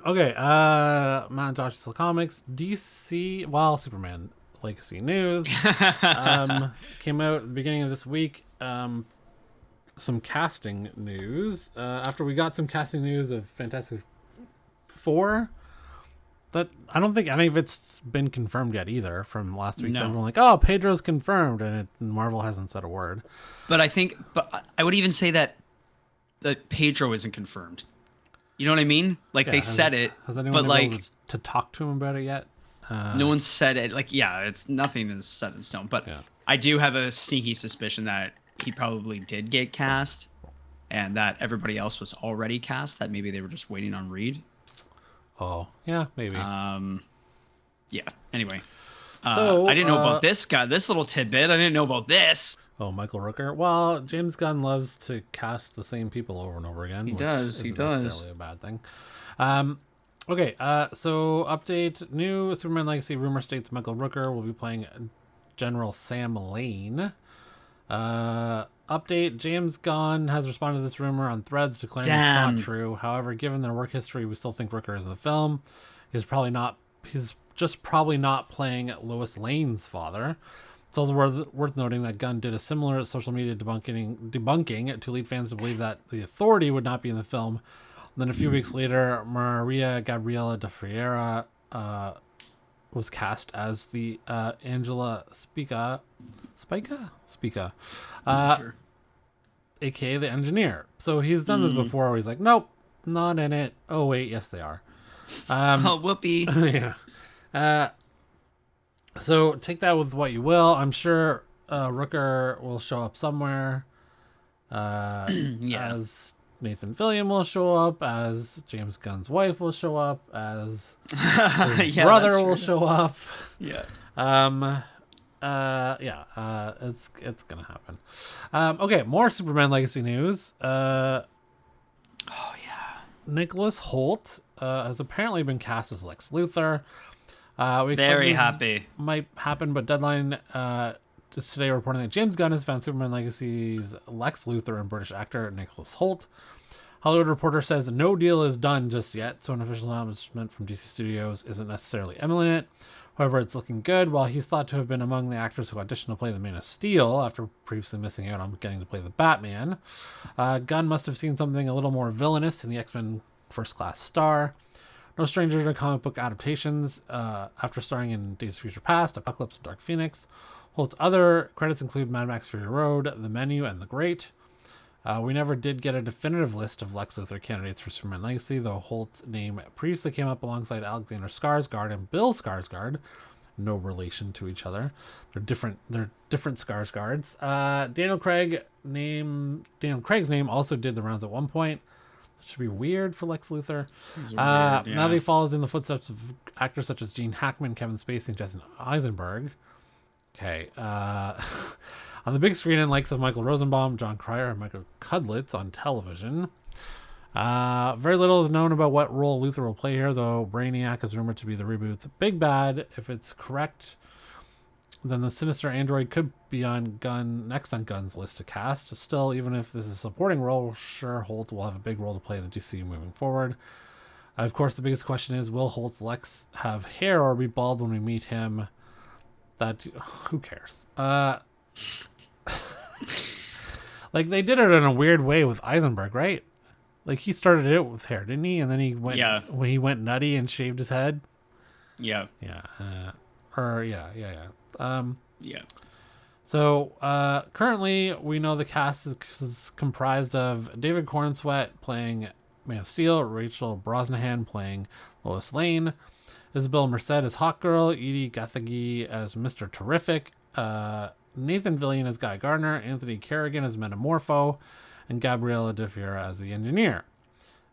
Okay, Matt and Josh's Comics, DC, Superman Legacy News came out at the beginning of this week. Some casting news. After we got some casting news of Fantastic Four, that I don't think any of it's been confirmed yet either from last week. So everyone like, oh, Pedro's confirmed, and Marvel hasn't said a word. But I would even say that Pedro isn't confirmed. You know what I mean? Like they said it, has anyone but been like able to talk to him about it yet? no one said it. Like it's nothing is set in stone. But I do have a sneaky suspicion that he probably did get cast, and that everybody else was already cast. That maybe they were just waiting on Reed. Oh yeah, maybe. Yeah. Anyway, so I didn't know about this guy. This little tidbit. I didn't know about this. Oh, Michael Rooker. Well, James Gunn loves to cast the same people over and over again. He does. Isn't necessarily a bad thing. Okay. So update: new Superman Legacy rumor states Michael Rooker will be playing General Sam Lane. Update: James Gunn has responded to this rumor on Threads, declaring it's not true. However, given their work history, we still think Rooker is in the film. He's just probably not playing Lois Lane's father. It's also worth noting that Gunn did a similar social media debunking to lead fans to believe that the Authority would not be in the film. And then a few weeks later, Maria Gabriela de Ferreira was cast as the Angela Spica, Sure. aka the engineer. So he's done this before where he's like, nope, not in it. Oh wait, yes they are. Oh, whoopee. Yeah. So take that with what you will. I'm sure Rooker will show up somewhere. As Nathan Fillion will show up, as James Gunn's wife will show up, as his brother will show up. Yeah. It's gonna happen. Okay, more Superman Legacy news. Nicholas Hoult has apparently been cast as Lex Luthor. We expect Very happy. Might happen, but Deadline just today reporting that James Gunn has found Superman Legacy's Lex Luthor and British actor Nicholas Hoult. Hollywood Reporter says no deal is done just yet, so an official announcement from DC Studios isn't necessarily imminent. However, it's looking good. While he's thought to have been among the actors who auditioned to play the Man of Steel after previously missing out on getting to play the Batman, Gunn must have seen something a little more villainous in the X-Men First Class star. No stranger to comic book adaptations. After starring in Days of Future Past, Apocalypse, and Dark Phoenix, Holt's other credits include Mad Max Fury Road, The Menu, and The Great. We never did get a definitive list of Lex Luthor candidates for Superman Legacy, though Holt's name previously came up alongside Alexander Skarsgård and Bill Skarsgård. No relation to each other. They're different Skarsgårds. Daniel Craig's name also did the rounds at one point. That should be weird for Lex Luthor. Now that he follows in the footsteps of actors such as Gene Hackman, Kevin Spacey, and Jesse Eisenberg. Okay. On the big screen in likes of Michael Rosenbaum, John Cryer, and Michael Cudlitz on television. Very little is known about what role Luthor will play here, though Brainiac is rumored to be the reboot's big bad. If it's correct, then the sinister android could be next on Gunn's list to cast. Still, even if this is a supporting role, sure, Holt will have a big role to play in the DCU moving forward. Of course, the biggest question is, will Holt's Lex have hair or be bald when we meet him? Who cares? Like, they did it in a weird way with Eisenberg, right? Like, he started it with hair, didn't he? And then he went when he went nutty and shaved his head. Yeah. Yeah. So currently, we know the cast is comprised of David Corenswet playing Man of Steel, Rachel Brosnahan playing Lois Lane, Isabel Merced as Hawkgirl, Edie Gathegi as Mr. Terrific, Nathan Fillion as Guy Gardner, Anthony Kerrigan as Metamorpho, and Gabriela De Fiera as the Engineer.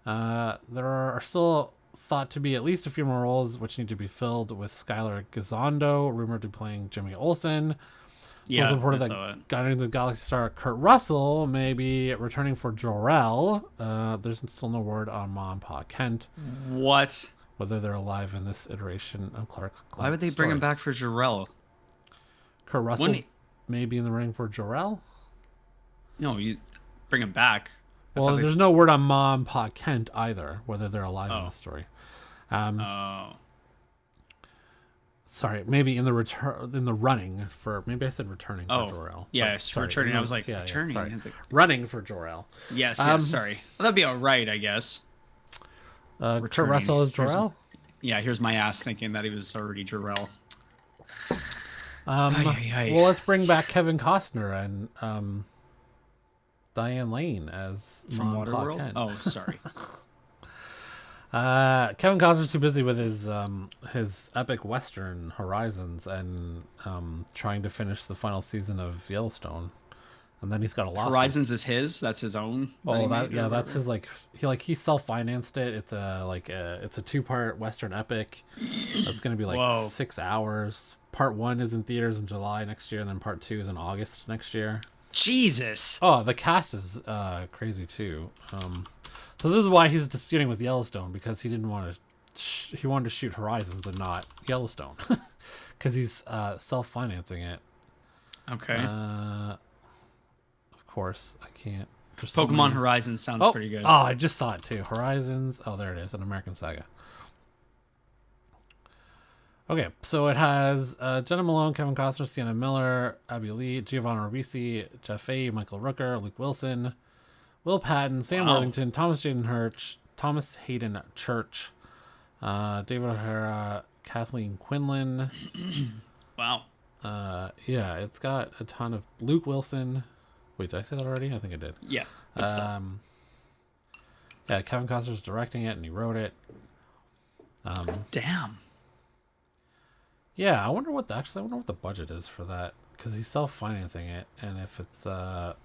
There are still thought to be at least a few more roles which need to be filled, with Skylar Gisondo rumored to be playing Jimmy Olsen. It's also reported that Guardians of the Galaxy star Kurt Russell may be returning for Jor-El. There's still no word on Ma and Pa Kent. What? Whether they're alive in this iteration of Clark's Why would they bring him back for Jor-El? Kurt Russell may be in the ring for Jor-El? No, you bring him back. Well, there's no word on Mom, Pa, Kent either, whether they're alive in the story. Sorry, maybe in the running for, maybe I said returning for Jor-El. Yeah, returning. I was like, returning. Sorry. Running for Jor-El. Yes, sorry. Well, that'd be all right, I guess. Kurt Russell is Jor-El? Here's my ass thinking that he was already Jor-El. Well, let's bring back Kevin Costner and Diane Lane as from Waterworld. Kent. Oh, sorry. Kevin Costner's too busy with his epic Western Horizons and trying to finish the final season of Yellowstone, and then he's got a lawsuit. Horizons is his. That's his own. Oh, that's his he self-financed it. It's a 2-part Western epic. It's gonna be 6 hours. Part 1 is in theaters in July next year, and then Part 2 is in August next year. Jesus. Oh, the cast is crazy too. So this is why he's disputing with Yellowstone, because he didn't want to. He wanted to shoot Horizons and not Yellowstone, because he's self-financing it. Okay. Of course, I can't. Pokemon Horizons sounds pretty good. Oh, I just saw it too. Horizons. Oh, there it is. An American Saga. Okay, so it has Jenna Malone, Kevin Costner, Sienna Miller, Abby Lee, Giovanna Ribisi, Jeff Fahey, Michael Rooker, Luke Wilson, Will Patton, Sam Worthington, Thomas Hayden Church, David O'Hara, Kathleen Quinlan. Wow. Yeah, it's got a ton of Luke Wilson. Wait, did I say that already? I think I did. Yeah. Yeah, Kevin Costner's directing it and he wrote it. Damn. Yeah, I wonder what the budget is for that, because he's self-financing it, and if it's I'm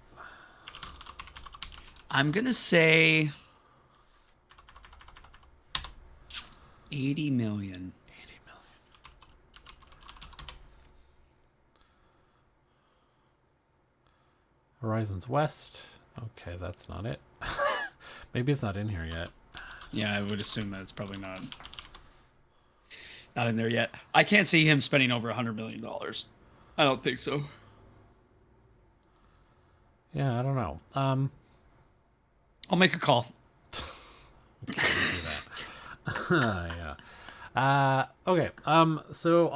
gonna say 80 million. 80 million. Horizons West. Okay, that's not it. Maybe it's not in here yet. Yeah, I would assume that it's probably not in there yet. I can't see him spending over $100 million. I don't think so. Yeah, I don't know. I'll make a call. Yeah. Okay. So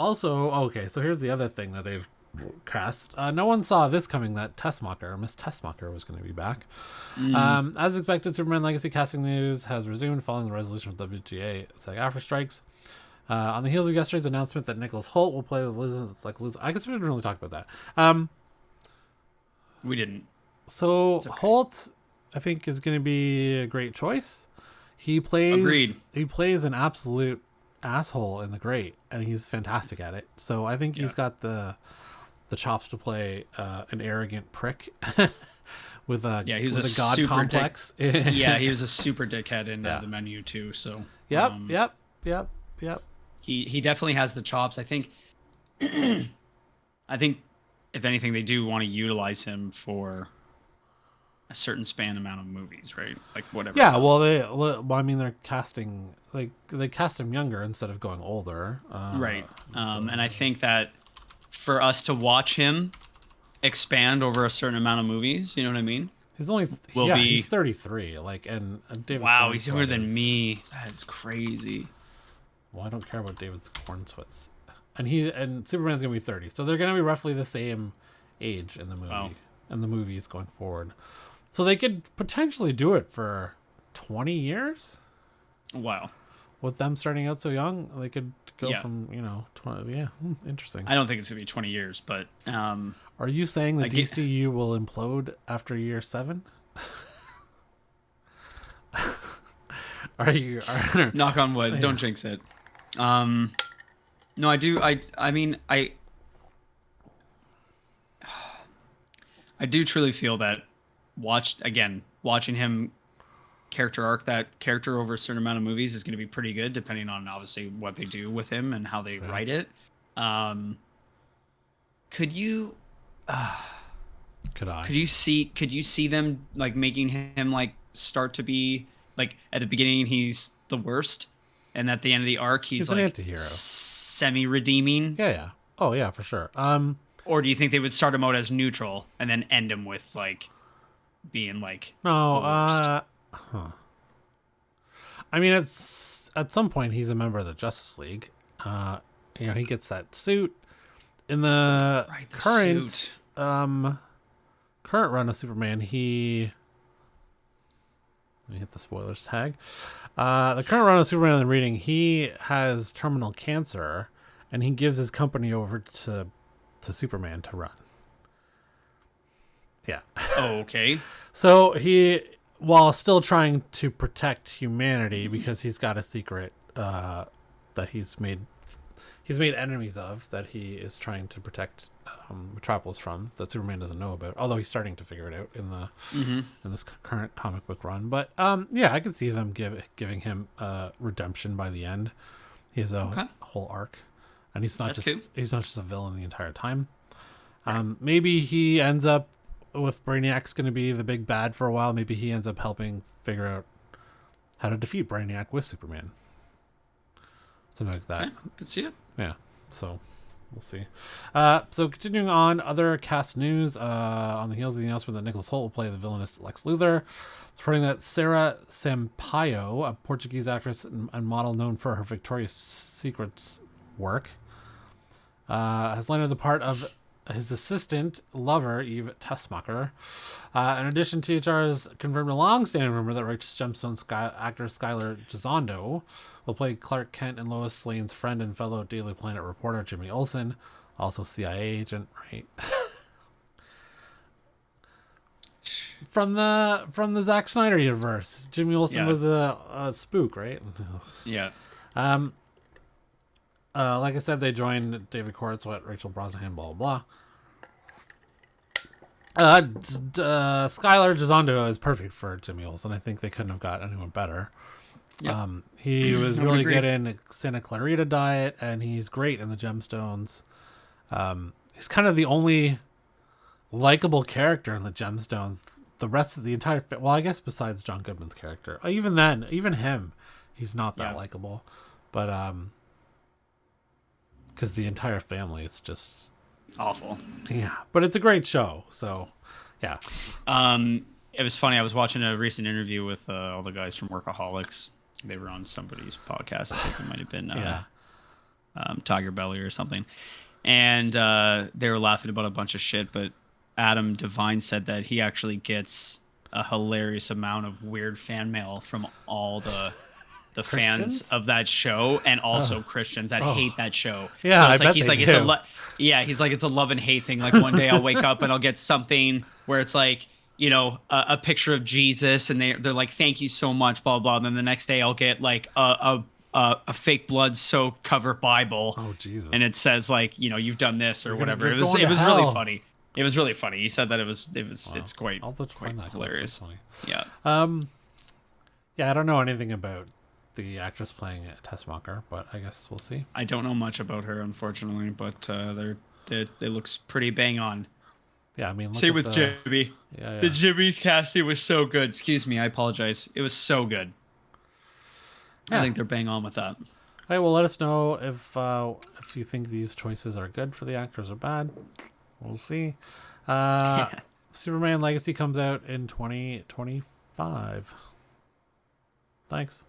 here's the other thing that they've cast. No one saw this coming, that Miss Tessmacher was going to be back. As expected, Superman Legacy casting news has resumed following the resolution of WGA SAG-AFTRA strikes. On the heels of yesterday's announcement that Nicholas Hoult will play Lex Luthor. I guess we didn't really talk about that. We didn't. So okay. Holt, I think, is going to be a great choice. He plays an absolute asshole in The Great, and he's fantastic at it. So I think he's got the chops to play an arrogant prick with a god complex. Yeah, he was a super dickhead in The Menu too. So Yep. He definitely has the chops. I think if anything, they do want to utilize him for a certain span amount of movies, right? Like whatever. Yeah, well, they're casting, they cast him younger instead of going older. Right. And I think that for us to watch him expand over a certain amount of movies, you know what I mean? He's only he's 33. And David. Wow, he's younger than me. That's crazy. Well, I don't care about David Cornswitz. And Superman's gonna be 30, so they're gonna be roughly the same age in the movie and the movies going forward. So they could potentially do it for 20 years. Wow. With them starting out so young, they could go from 20. Yeah, interesting. I don't think it's gonna be 20 years, but are you saying the DCU will implode after year 7? Are you? Knock on wood. Yeah. Don't jinx it. No, I do. I mean, I do truly feel that watching him that character over a certain amount of movies is going to be pretty good, depending on obviously what they do with him and how they write it. Could you see them making him start to be at the beginning he's the worst, and at the end of the arc he's an anti-hero, semi-redeeming? Yeah. Oh yeah, for sure. Or do you think they would start him out as neutral and then end him with being like No, the worst. I mean, it's at some point he's a member of the Justice League. He gets that suit in the, The current suit. current run of Superman. Let me hit the spoilers tag. The current run of Superman I'm reading, he has terminal cancer, and he gives his company over to Superman to run. Yeah. Oh, okay. So he, while still trying to protect humanity, because he's got a secret that he's made enemies of, that he is trying to protect Metropolis from, that Superman doesn't know about. Although he's starting to figure it out in this current comic book run. But yeah, I can see them giving him redemption by the end. He has a whole arc, and he's not just a villain the entire time. Maybe he ends up, with Brainiac's going to be the big bad for a while, maybe he ends up helping figure out how to defeat Brainiac with Superman. Something like that. Okay. Could see it. Yeah. So we'll see. So continuing on, other cast news, on the heels of the announcement that Nicholas Hoult will play the villainous Lex Luthor, it's reporting that Sarah Sampaio, a Portuguese actress and model known for her Victoria's Secret's work, has landed the part of his assistant lover, Eve Tessmacher. In addition to HR's confirmed a long-standing rumor that Righteous Gemstones actor Skylar Gisondo will play Clark Kent and Lois Lane's friend and fellow Daily Planet reporter Jimmy Olsen, also CIA agent, right? from the Zack Snyder universe, Jimmy Olsen was a spook, right? Yeah. Like I said, they joined David Koretz's Rachel Brosnahan, blah blah blah. Skylar Gisondo is perfect for Jimmy Olsen. I think they couldn't have got anyone better. Yep. He was really good in Santa Clarita Diet, and he's great in the Gemstones. He's kind of the only likable character in the Gemstones. The rest of the entire I guess besides John Goodman's character, even him, he's not that likable. But because the entire family is just awful. Yeah, but it's a great show. So, yeah. It was funny. I was watching a recent interview with all the guys from Workaholics. They were on somebody's podcast. I think it might have been Tiger Belly or something. And they were laughing about a bunch of shit. But Adam Devine said that he actually gets a hilarious amount of weird fan mail from all the fans of that show, and also Christians that hate that show. Yeah, so it's I like bet he's they like do. he's like it's a love and hate thing. Like one day I'll wake up and I'll get something where it's like, a picture of Jesus, and they're like, thank you so much, blah blah. And then the next day I'll get like a fake blood soaked cover Bible. Oh Jesus! And it says like, you've done this or whatever. It was really funny. It was really funny. He said that it's quite hilarious. Yeah. Yeah, I don't know anything about the actress playing Tessmacher, but I guess we'll see. I don't know much about her, unfortunately, but it looks pretty bang on. Yeah, I mean, same with Jimmy. Yeah. The Jimmy casting was so good. Excuse me, I apologize. It was so good. Yeah. I think they're bang on with that. All right, well, let us know if you think these choices are good for the actors or bad. We'll see. Superman Legacy comes out in 2025. Thanks.